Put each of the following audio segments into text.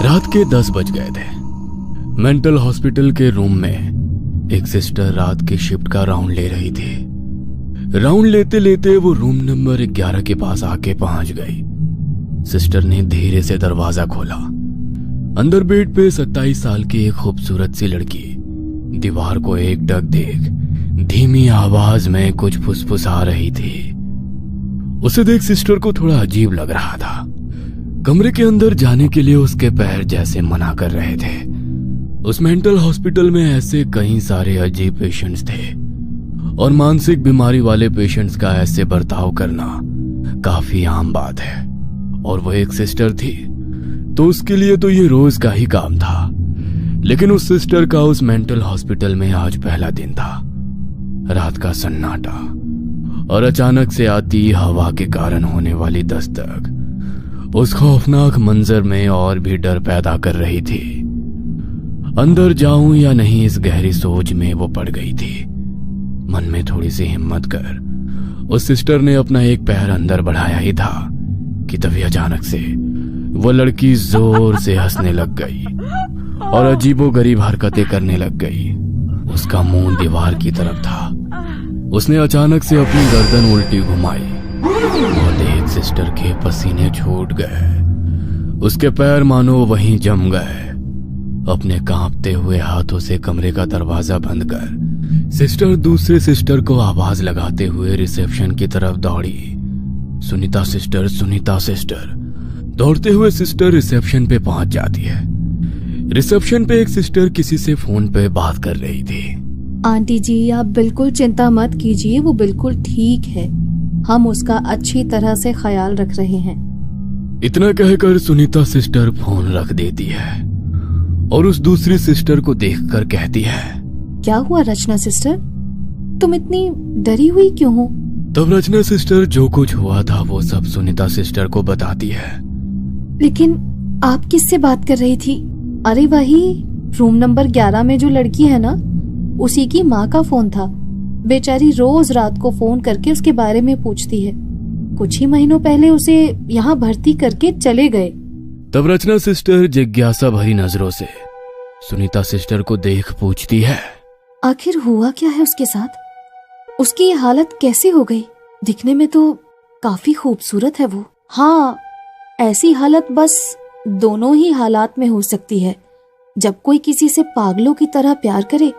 रात के 10 बज गए थे। मेंटल हॉस्पिटल के रूम में एक सिस्टर रात की शिफ्ट का राउंड ले रही थी। राउंड लेते लेते वो रूम नंबर 11 के पास आके पहुंच गई। सिस्टर ने धीरे से दरवाजा खोला। अंदर बेड पे 27 साल की एक खूबसूरत सी लड़की दीवार को एकटक देख धीमी आवाज में कुछ फुसफुसा रही थी। उसे देख सिस्टर को थोड़ा अजीब लग रहा था। कमरे के अंदर जाने के लिए उसके पैर जैसे मना कर रहे थे। उस मेंटल हॉस्पिटल में ऐसे कई सारे अजीब पेशेंट्स थे और मानसिक बीमारी वाले पेशेंट्स का ऐसे बर्ताव करना काफी आम बात है। और वो एक सिस्टर थी तो उसके लिए तो ये रोज का ही काम था। लेकिन उस सिस्टर का उस मेंटल हॉस्पिटल में आज पहला दिन था। रात का सन्नाटा और अचानक से आती हवा के कारण होने वाली दस्तक उस खौफनाक मंजर में और भी डर पैदा कर रही थी। अंदर जाऊं या नहीं इस गहरी सोच में वो पड़ गई थी। मन में थोड़ी सी हिम्मत कर उस सिस्टर ने अपना एक पैर अंदर बढ़ाया ही था कि तभी अचानक से वो लड़की जोर से हंसने लग गई और अजीबोगरीब हरकतें करने लग गई। उसका मुंह दीवार की तरफ था। उसने अचानक से अपनी गर्दन उल्टी घुमाई और देख सिस्टर के पसीने छूट गए। उसके पैर मानो वहीं जम गए। अपने कांपते हुए हाथों से कमरे का दरवाजा बंद कर सिस्टर दूसरे सिस्टर को आवाज लगाते हुए रिसेप्शन की तरफ दौड़ी। Sunita sister, Sunita sister. दौड़ते हुए सिस्टर रिसेप्शन पे पहुंच जाती है। रिसेप्शन पे एक सिस्टर किसी से फोन पे बात कर रही थी। आंटी जी, आप बिल्कुल चिंता मत कीजिए, वो बिल्कुल ठीक है। हम उसका अच्छी तरह से ख्याल रख रहे हैं। इतना कहकर सुनीता सिस्टर फोन रख देती है और उस दूसरी सिस्टर को देखकर कहती है, क्या हुआ रचना सिस्टर, तुम इतनी डरी हुई क्यों हो? तब रचना सिस्टर जो कुछ हुआ था वो सब सुनीता सिस्टर को बताती है। लेकिन आप किससे बात कर रही थी? अरे वही रूम नंबर 11 में जो लड़की है ना, उसी की माँ का फोन था। बेचारी रोज रात को फोन करके उसके बारे में पूछती है। कुछ ही महीनों पहले उसे यहाँ भर्ती करके चले गए। तब रचना सिस्टर जिज्ञासा भरी नजरों से सुनीता सिस्टर को देख पूछती है, आखिर हुआ क्या है उसके साथ? उसकी ये हालत कैसे हो गई? दिखने में तो काफी खूबसूरत है वो। हाँ, ऐसी हालत बस दोनों ही हालात में हो सकती है, जब कोई किसी से पागलों की तरह प्यार करे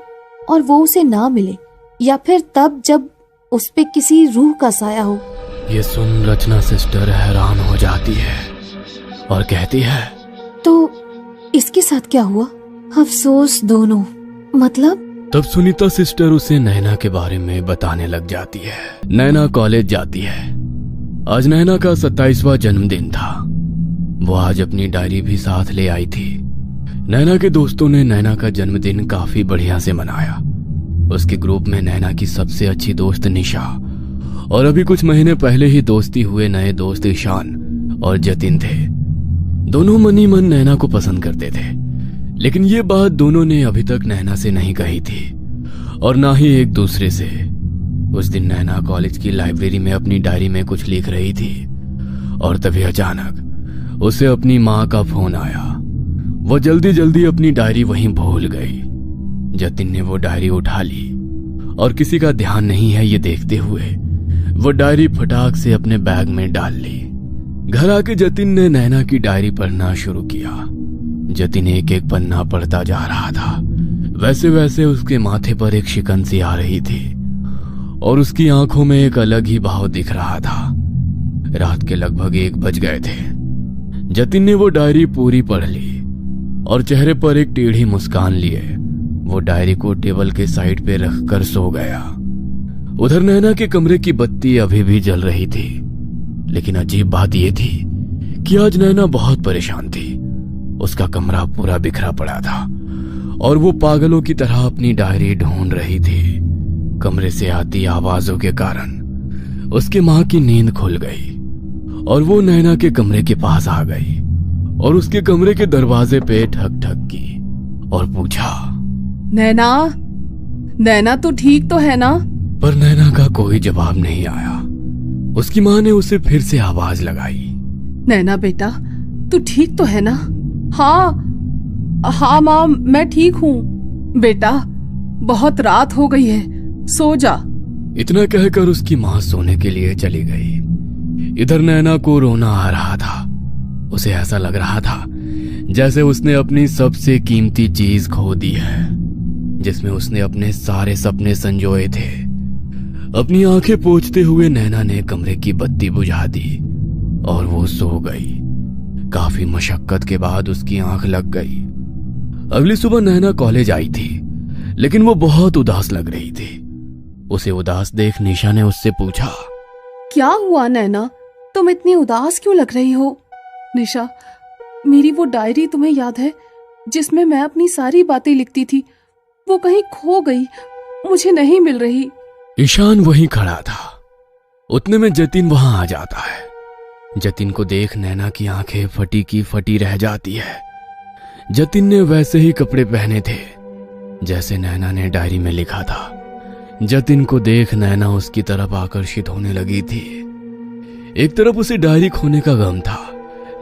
और वो उसे ना मिले, या फिर तब जब उस पे किसी रूह का साया हो। ये सुन रचना सिस्टर हैरान हो जाती है और कहती है, तो इसके साथ क्या हुआ? अफसोस दोनों। मतलब? तब सुनीता सिस्टर उसे नैना के बारे में बताने लग जाती है। नैना कॉलेज जाती है। आज नैना का 27वां जन्मदिन था। वो आज अपनी डायरी भी साथ ले आई थी। नैना के दोस्तों ने नैना का जन्मदिन काफी बढ़िया से मनाया। उसके ग्रुप में नैना की सबसे अच्छी दोस्त निशा और अभी कुछ महीने पहले ही दोस्ती हुए नए दोस्त ईशान और जतिन थे। दोनों मनी मन नैना को पसंद करते थे, लेकिन ये बात दोनों ने अभी तक नैना से नहीं कही थी और ना ही एक दूसरे से। उस दिन नैना कॉलेज की लाइब्रेरी में अपनी डायरी में कुछ लिख रही थी और तभी अचानक उसे अपनी माँ का फोन आया। वो जल्दी जल्दी अपनी डायरी वहीं भूल गई। जतिन ने वो डायरी उठा ली और किसी का ध्यान नहीं है ये देखते हुए वो डायरी फटाक से अपने बैग में डाल ली। घर आके जतिन ने नैना की डायरी पढ़ना शुरू किया। जतिन एक एक पन्ना पढ़ता जा रहा था। वैसे वैसे उसके माथे पर एक शिकन सी आ रही थी और उसकी आंखों में एक अलग ही भाव दिख रहा था। रात के लगभग 1 बज गए थे। जतिन ने वो डायरी पूरी पढ़ ली और चेहरे पर एक टेढ़ी मुस्कान लिए वो डायरी को टेबल के साइड पे रखकर सो गया। उधर नैना के कमरे की बत्ती अभी भी जल रही थी, लेकिन अजीब बात यह थी कि आज नैना बहुत परेशान थी। उसका कमरा पूरा बिखरा पड़ा था और वो पागलों की तरह अपनी डायरी ढूंढ रही थी। कमरे से आती आवाजों के कारण उसकी माँ की नींद खुल गई और वो नैना के कमरे के पास आ गई और उसके कमरे के दरवाजे पे ठक ठक की और पूछा, नैना, नैना तू ठीक तो है ना? पर नैना का कोई जवाब नहीं आया। उसकी माँ ने उसे फिर से आवाज लगाई, नैना बेटा, तू ठीक तो है ना? हाँ माँ, मैं ठीक हूँ। बेटा, बहुत रात हो गई है, सो जा। इतना कहकर उसकी माँ सोने के लिए चली गई। इधर नैना को रोना आ रहा था। उसे ऐसा लग रहा था जैसे उसने अपनी सबसे कीमती चीज खो दी है, जिसमें उसने अपने सारे सपने संजोए थे। अपनी आंखें पोंछते हुए नैना ने कमरे की बत्ती बुझा दी और वो सो गई। काफी मशक्कत के बाद उसकी आंख लग गई। अगली सुबह नैना कॉलेज आई थी, लेकिन वो बहुत उदास लग रही थी। उसे उदास देख निशा ने उससे पूछा, क्या हुआ नैना, तुम इतनी उदास क्यों लग रही हो? निशा, मेरी वो डायरी तुम्हें याद है जिसमें मैं अपनी सारी बातें लिखती थी? वो कहीं खो गई, मुझे नहीं मिल रही। ईशान वहीं खड़ा था। उतने में जतिन वहां आ जाता है। जतिन को देख नैना की आंखें फटी की फटी रह जाती है। जतिन ने वैसे ही कपड़े पहने थे जैसे नैना ने डायरी में लिखा था। जतिन को देख नैना उसकी तरफ आकर्षित होने लगी थी। एक तरफ उसे डायरी खोने का गम था,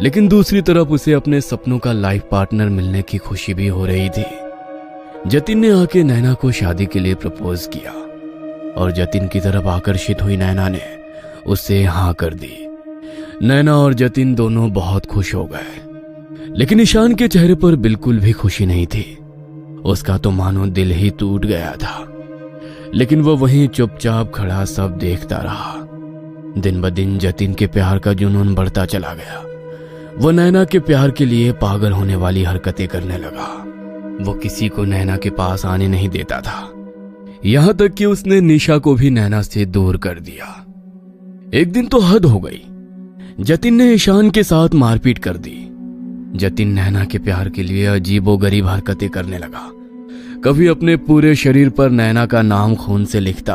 लेकिन दूसरी तरफ उसे अपने सपनों का लाइफ पार्टनर मिलने की खुशी भी हो रही थी। जतिन ने आके नैना को शादी के लिए प्रपोज किया और जतिन की तरफ आकर्षित हुई नैना ने उससे हाँ कर दी। नैना और जतिन दोनों बहुत खुश हो गए, लेकिन ईशान के चेहरे पर बिल्कुल भी खुशी नहीं थी। उसका तो मानो दिल ही टूट गया था, लेकिन वो वहीं चुपचाप खड़ा सब देखता रहा। दिन ब दिन जतिन के प्यार का जुनून बढ़ता चला गया। वो नैना के प्यार के लिए पागल होने वाली हरकतें करने लगा। वो किसी को नैना के पास आने नहीं देता था, यहां तक कि उसने निशा को भी नैना से दूर कर दिया। एक दिन तो हद हो गई। जतिन ने ईशान के साथ मारपीट कर दी। जतिन नैना के प्यार के लिए अजीबोगरीब हरकतें करने लगा। कभी अपने पूरे शरीर पर नैना का नाम खून से लिखता,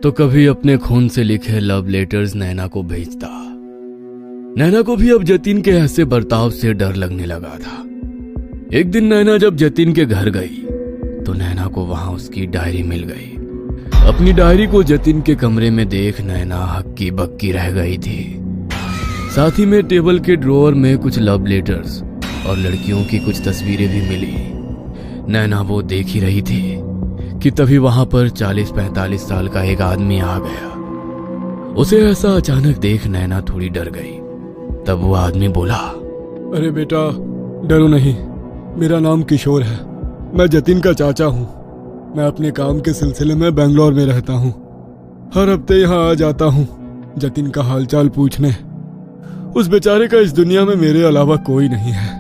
तो कभी अपने खून से लिखे लव लेटर्स नैना को भेजता। नैना को भी अब जतिन के ऐसे बर्ताव से डर लगने लगा था। एक दिन नैना जब जतिन के घर गई तो नैना को वहां उसकी डायरी मिल गई। अपनी डायरी को जतिन के कमरे में देख नैना हक्की बक्की रह गई थी। साथ ही में टेबल के ड्रॉअर में कुछ लव लेटर्स और लड़कियों की कुछ तस्वीरें भी मिली। नैना वो देख ही रही थी कि तभी वहां पर 40-45 साल का एक आदमी आ गया। उसे ऐसा अचानक देख नैना थोड़ी डर गई। तब वो आदमी बोला, अरे बेटा, डरो नहीं, मेरा नाम किशोर है। मैं जतिन का चाचा हूँ। मैं अपने काम के सिलसिले में बेंगलोर में रहता हूँ। हर हफ्ते यहाँ आ जाता हूँ जतिन का हालचाल पूछने। उस बेचारे का इस दुनिया में मेरे अलावा कोई नहीं है।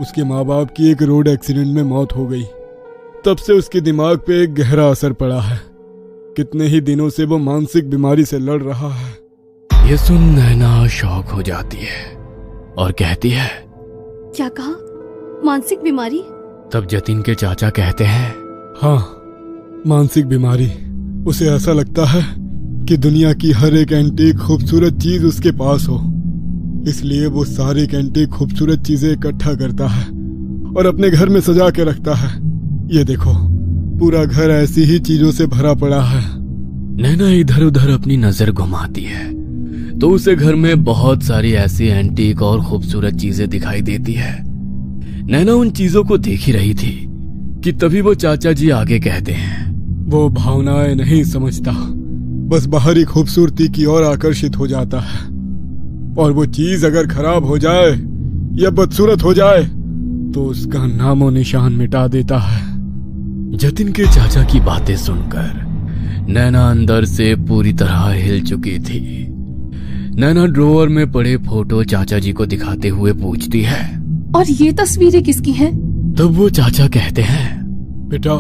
उसके माँ बाप की एक रोड एक्सीडेंट में मौत हो गई। तब से उसके दिमाग पे एक गहरा असर पड़ा है। कितने ही दिनों से वो मानसिक बीमारी से लड़ रहा है। ये सुन नैना शॉक हो जाती है और कहती है, क्या कहा? मानसिक बीमारी? तब जतिन के चाचा कहते हैं, हाँ, मानसिक बीमारी। उसे ऐसा लगता है कि दुनिया की हर एक एंटीक खूबसूरत चीज उसके पास हो, इसलिए वो सारी एंटीक खूबसूरत चीजें इकट्ठा करता है और अपने घर में सजा के रखता है। ये देखो, पूरा घर ऐसी ही चीजों से भरा पड़ा है। नैना इधर उधर अपनी नजर घुमाती है तो उसे घर में बहुत सारी ऐसी एंटीक और खूबसूरत चीजें दिखाई देती है। नैना उन चीजों को देख ही रही थी कि तभी वो चाचा जी आगे कहते हैं, वो भावनाएं नहीं समझता, बस बाहरी खूबसूरती की ओर आकर्षित हो जाता है। और वो चीज अगर खराब हो जाए या बदसूरत हो जाए तो उसका नामो निशान मिटा देता है। जतिन के चाचा की बातें सुनकर नैना अंदर से पूरी तरह हिल चुकी थी। नैना ड्रॉअर में पड़े फोटो चाचा जी को दिखाते हुए पूछती है, और ये तस्वीरें किसकी हैं? तब वो चाचा कहते हैं, बेटा,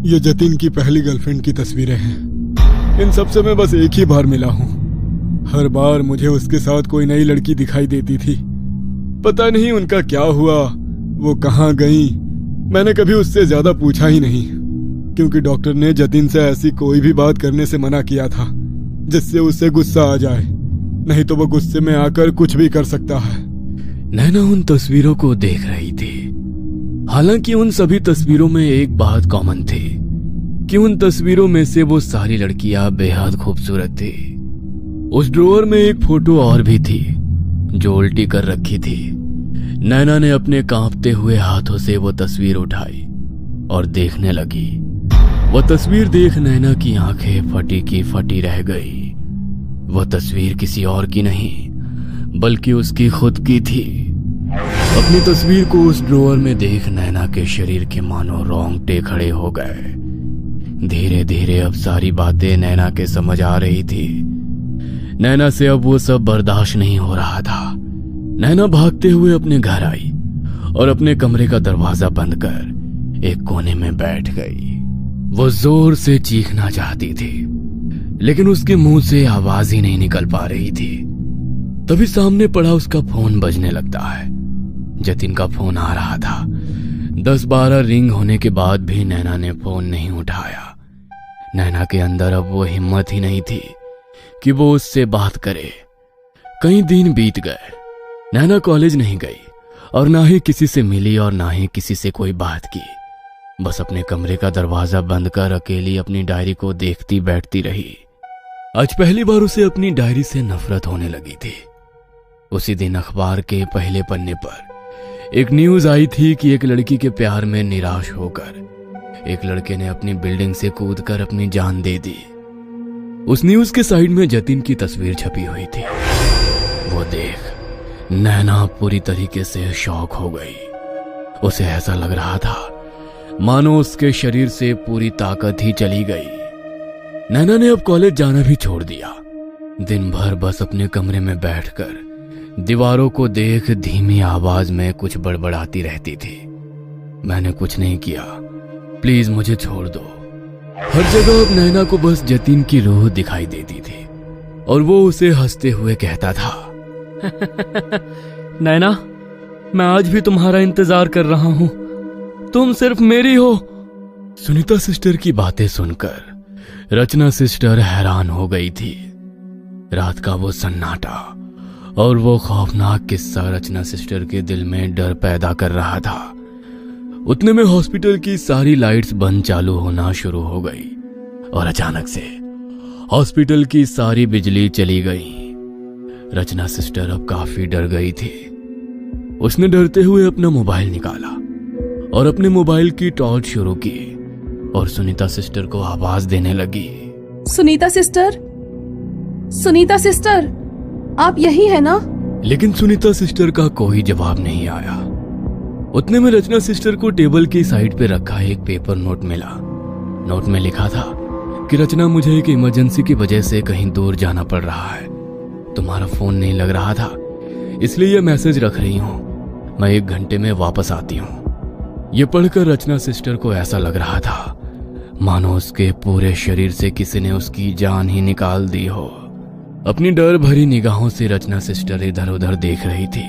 ये जतिन की पहली गर्लफ्रेंड की तस्वीरें हैं। इन सब से मैं बस एक ही बार मिला हूँ। हर बार मुझे उसके साथ कोई नई लड़की दिखाई देती थी। पता नहीं उनका क्या हुआ, वो कहाँ गई। मैंने कभी उससे ज्यादा पूछा ही नहीं, क्योंकि डॉक्टर ने जतिन से ऐसी कोई भी बात करने से मना किया था जिससे उसे गुस्सा आ जाए, नहीं तो वो गुस्से में आकर कुछ भी कर सकता है। नैना उन तस्वीरों को देख रही थी। हालांकि उन सभी तस्वीरों में एक बात कॉमन थी कि उन तस्वीरों में से वो सारी लड़कियां बेहद खूबसूरत थी। उस ड्रॉअर में एक फोटो और भी थी जो उल्टी कर रखी थी। नैना ने अपने कांपते हुए हाथों से वो तस्वीर उठाई और देखने लगी। वो तस्वीर देख नैना की आंखें फटी की फटी रह गई। वो तस्वीर किसी और की नहीं बल्कि उसकी खुद की थी। अपनी तस्वीर को उस ड्रॉअर में देख नैना के शरीर के मानो रोंगटे खड़े हो गए। धीरे धीरे अब सारी बातें नैना के समझ आ रही थी। नैना से अब वो सब बर्दाश्त नहीं हो रहा था। नैना भागते हुए अपने घर आई और अपने कमरे का दरवाजा बंद कर एक कोने में बैठ गई। वो जोर से चीखना चाहती थी लेकिन उसके मुंह से आवाज ही नहीं निकल पा रही थी। तभी सामने पड़ा उसका फोन बजने लगता है। जतिन का फोन आ रहा था। 10-12 रिंग होने के बाद भी नैना ने फोन नहीं उठाया। नैना के अंदर अब वो हिम्मत ही नहीं थी कि वो उससे बात करे। कई दिन बीत गए। नैना कॉलेज नहीं गई और ना ही किसी से मिली और ना ही किसी से कोई बात की। बस अपने कमरे का दरवाजा बंद कर अकेली अपनी डायरी को देखती बैठती रही। आज पहली बार उसे अपनी डायरी से नफरत होने लगी थी। उसी दिन अखबार के पहले पन्ने पर एक न्यूज आई थी कि एक लड़की के प्यार में निराश होकर एक लड़के ने अपनी बिल्डिंग से कूदकर अपनी जान दे दी। उस न्यूज के साइड में जतिन की तस्वीर छपी हुई थी। वो देख नैना पूरी तरीके से शॉक हो गई। उसे ऐसा लग रहा था मानो उसके शरीर से पूरी ताकत ही चली गई। नैना ने अब कॉलेज जाना भी छोड़ दिया। दिन भर बस अपने कमरे में बैठकर दीवारों को देख धीमी आवाज में कुछ बड़बड़ाती रहती थी। मैंने कुछ नहीं किया, प्लीज मुझे छोड़ दो। हर जगह अब नैना को बस जतिन की रूह दिखाई देती थी और वो उसे हंसते हुए कहता था नैना, मैं आज भी तुम्हारा इंतजार कर रहा हूं। तुम सिर्फ मेरी हो। सुनीता सिस्टर की बातें सुनकर रचना सिस्टर हैरान हो गई थी। रात का वो सन्नाटा और वो खौफनाक किस्सा रचना सिस्टर के दिल में डर पैदा कर रहा था। उतने में हॉस्पिटल की सारी लाइट्स बंद चालू होना शुरू हो गई और अचानक से हॉस्पिटल की सारी बिजली चली गई। रचना सिस्टर अब काफी डर गई थी। उसने डरते हुए अपना मोबाइल निकाला और अपने मोबाइल की टॉर्च शुरू की और सुनीता सिस्टर को आवाज देने लगी। सुनीता सिस्टर, सुनीता सिस्टर, आप यही है ना? लेकिन सुनीता सिस्टर का कोई जवाब नहीं आया। उतने में रचना सिस्टर को टेबल की साइड पे रखा एक पेपर नोट मिला। नोट में लिखा था कि रचना, मुझे एक इमरजेंसी की वजह से कहीं दूर जाना पड़ रहा है। तुम्हारा फोन नहीं लग रहा था, इसलिए यह मैसेज रख रही हूँ। मैं 1 घंटे में वापस आती हूँ। यह पढ़कर रचना सिस्टर को ऐसा लग रहा था मानो उसके पूरे शरीर से किसी ने उसकी जान ही निकाल दी हो। अपनी डर भरी निगाहों से रचना सिस्टर इधर उधर देख रही थी।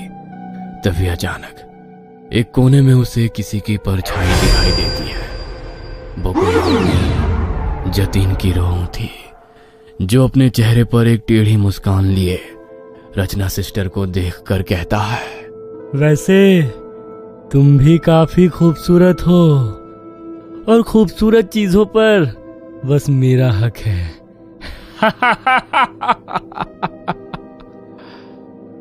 तभी अचानक एक कोने में उसे किसी की परछाई दिखाई देती है। वो कोई जतिन की रूह थी जो अपने चेहरे पर एक टेढ़ी मुस्कान लिए रचना सिस्टर को देखकर कहता है, वैसे तुम भी काफी खूबसूरत हो और खूबसूरत चीजों पर बस मेरा हक है।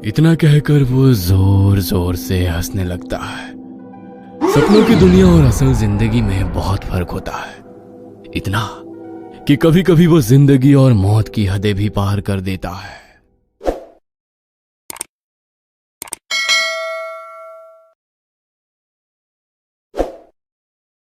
इतना कहकर वो जोर जोर से हंसने लगता है। सपनों की दुनिया और असल जिंदगी में बहुत फर्क होता है। इतना कि कभी कभी वो जिंदगी और मौत की हदें भी पार कर देता है।